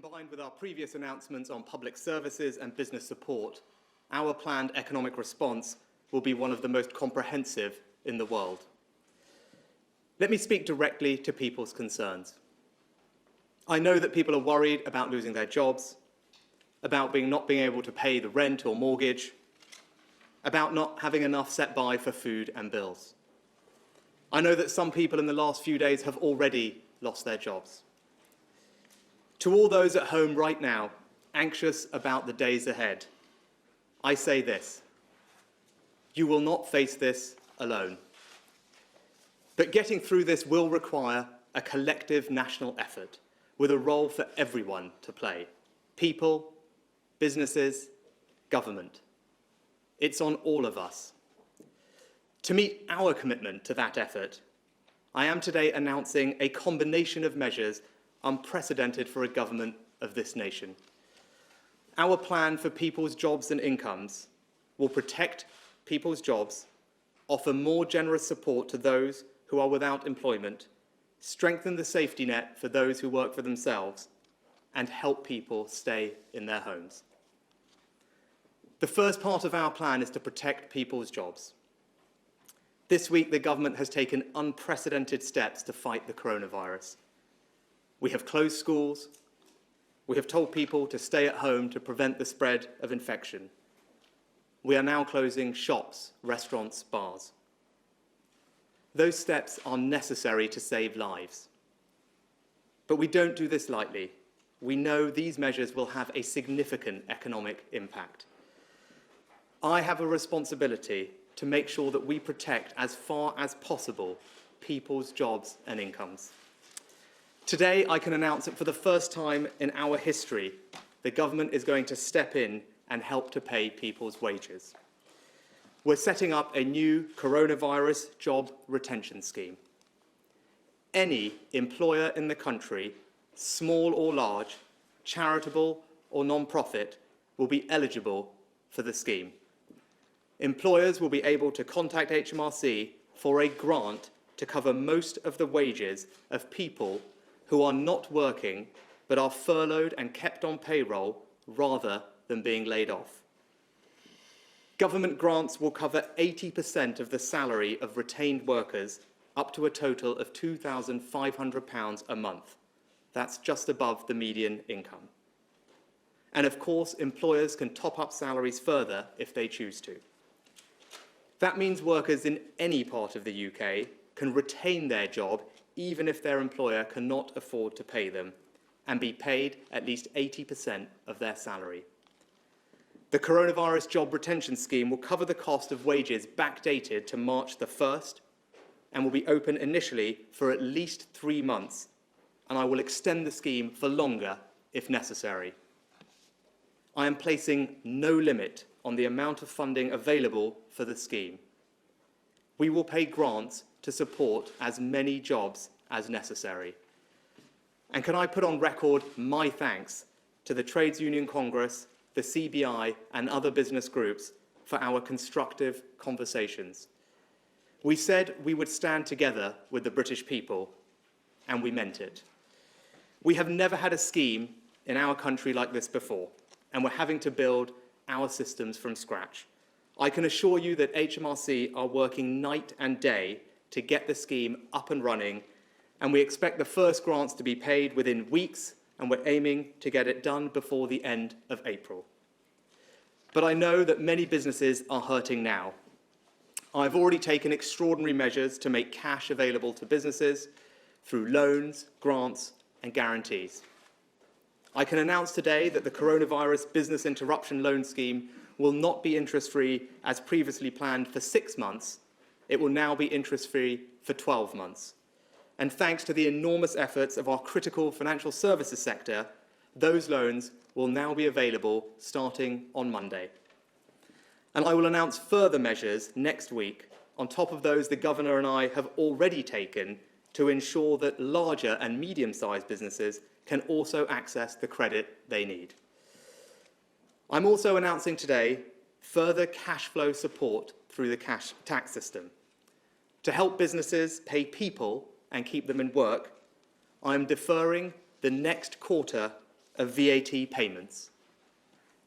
Combined with our previous announcements on public services and business support, our planned economic response will be one of the most comprehensive in the world. Let me speak directly to people's concerns. I know that people are worried about losing their jobs, about not being able to pay the rent or mortgage, about not having enough set by for food and bills. I know that some people in the last few days have already lost their jobs. To all those at home right now, anxious about the days ahead, I say this: you will not face this alone. But getting through this will require a collective national effort with a role for everyone to play: people, businesses, government. It's on all of us. To meet our commitment to that effort, I am today announcing a combination of measures unprecedented for a government of this nation. Our plan for people's jobs and incomes will protect people's jobs, offer more generous support to those who are without employment, strengthen the safety net for those who work for themselves, and help people stay in their homes. The first part of our plan is to protect people's jobs. This week, the government has taken unprecedented steps to fight the coronavirus. We have closed schools. We have told people to stay at home to prevent the spread of infection. We are now closing shops, restaurants, bars. Those steps are necessary to save lives. But we don't do this lightly. We know these measures will have a significant economic impact. I have a responsibility to make sure that we protect as far as possible people's jobs and incomes. Today, I can announce that for the first time in our history, the government is going to step in and help to pay people's wages. We're setting up a new coronavirus job retention scheme. Any employer in the country, small or large, charitable or non-profit, will be eligible for the scheme. Employers will be able to contact HMRC for a grant to cover most of the wages of people who are not working but are furloughed and kept on payroll rather than being laid off. Government grants will cover 80% of the salary of retained workers up to a total of £2,500 a month. That's just above the median income. And of course, employers can top up salaries further if they choose to. That means workers in any part of the UK can retain their job even if their employer cannot afford to pay them, and be paid at least 80% of their salary. The coronavirus job retention scheme will cover the cost of wages backdated to March the 1st and will be open initially for at least 3 months, and I will extend the scheme for longer if necessary. I am placing no limit on the amount of funding available for the scheme. We will pay grants to support as many jobs as necessary. And can I put on record my thanks to the Trades Union Congress, the CBI, and other business groups for our constructive conversations. We said we would stand together with the British people, and we meant it. We have never had a scheme in our country like this before, and we're having to build our systems from scratch. I can assure you that HMRC are working night and day to get the scheme up and running, and we expect the first grants to be paid within weeks, and we're aiming to get it done before the end of April. But I know that many businesses are hurting now. I've already taken extraordinary measures to make cash available to businesses through loans, grants, and guarantees. I can announce today that the Coronavirus Business Interruption Loan Scheme will not be interest-free as previously planned for 6 months. It will now be interest-free for 12 months. And thanks to the enormous efforts of our critical financial services sector, those loans will now be available starting on Monday. And I will announce further measures next week on top of those the Governor and I have already taken to ensure that larger and medium-sized businesses can also access the credit they need. I'm also announcing today further cash flow support through the cash tax system. To help businesses pay people and keep them in work, I am deferring the next quarter of VAT payments.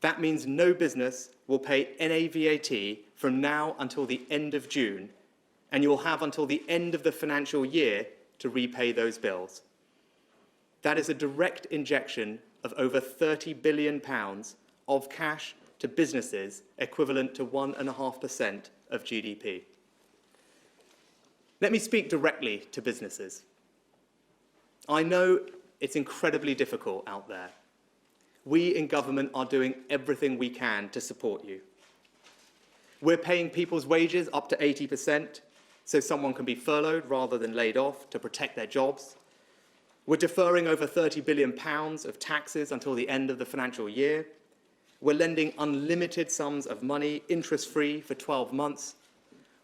That means no business will pay NA VAT from now until the end of June, and you will have until the end of the financial year to repay those bills. That is a direct injection of over £30 billion of cash to businesses, equivalent to 1.5% of GDP. Let me speak directly to businesses. I know it's incredibly difficult out there. We in government are doing everything we can to support you. We're paying people's wages up to 80% so someone can be furloughed rather than laid off to protect their jobs. We're deferring over £30 billion of taxes until the end of the financial year. We're lending unlimited sums of money, interest-free, for 12 months.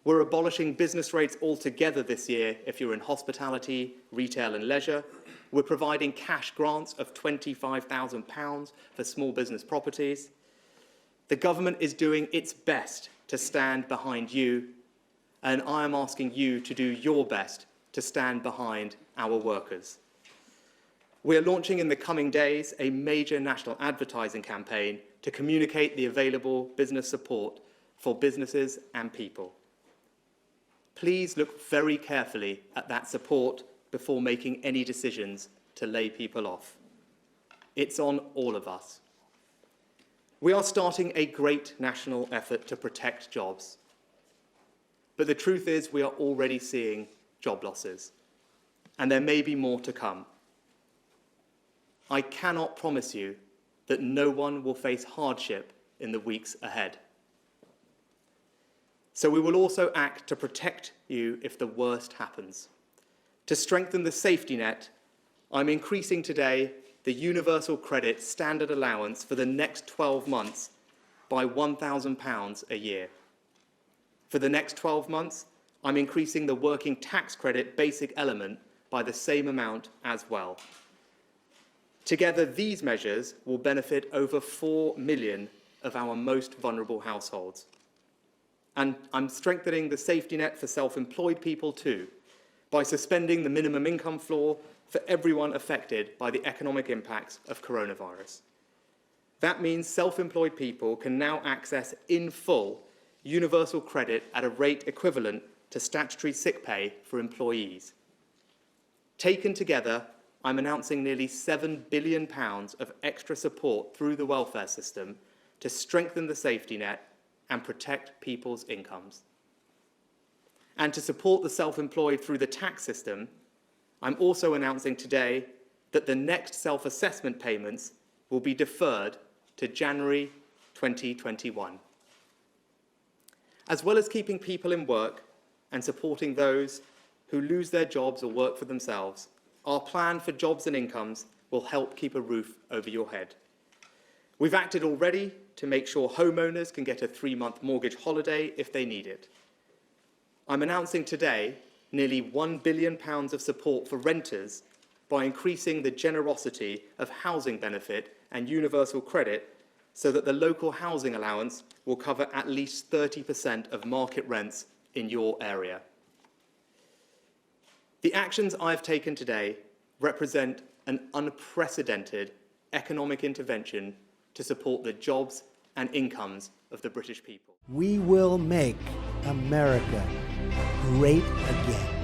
We're abolishing business rates altogether this year if you're in hospitality, retail and leisure. We're providing cash grants of £25,000 for small business properties. The government is doing its best to stand behind you, and I am asking you to do your best to stand behind our workers. We are launching in the coming days a major national advertising campaign to communicate the available business support for businesses and people. Please look very carefully at that support before making any decisions to lay people off. It's on all of us. We are starting a great national effort to protect jobs. But the truth is we are already seeing job losses, and there may be more to come. I cannot promise you that no one will face hardship in the weeks ahead. So we will also act to protect you if the worst happens. To strengthen the safety net, I'm increasing today the universal credit standard allowance for the next 12 months by £1,000 a year. For the next 12 months, I'm increasing the working tax credit basic element by the same amount as well. Together, these measures will benefit over 4 million of our most vulnerable households. And I'm strengthening the safety net for self-employed people too, by suspending the minimum income floor for everyone affected by the economic impacts of coronavirus. That means self-employed people can now access in full universal credit at a rate equivalent to statutory sick pay for employees. Taken together, I'm announcing nearly £7 billion of extra support through the welfare system to strengthen the safety net and protect people's incomes. And to support the self-employed through the tax system, I'm also announcing today that the next self-assessment payments will be deferred to January 2021. As well as keeping people in work and supporting those who lose their jobs or work for themselves, our plan for jobs and incomes will help keep a roof over your head. We've acted already to make sure homeowners can get a 3-month mortgage holiday if they need it. I'm announcing today nearly £1 billion of support for renters by increasing the generosity of housing benefit and universal credit so that the local housing allowance will cover at least 30% of market rents in your area. The actions I've taken today represent an unprecedented economic intervention to support the jobs and incomes of the British people. We will make America great again.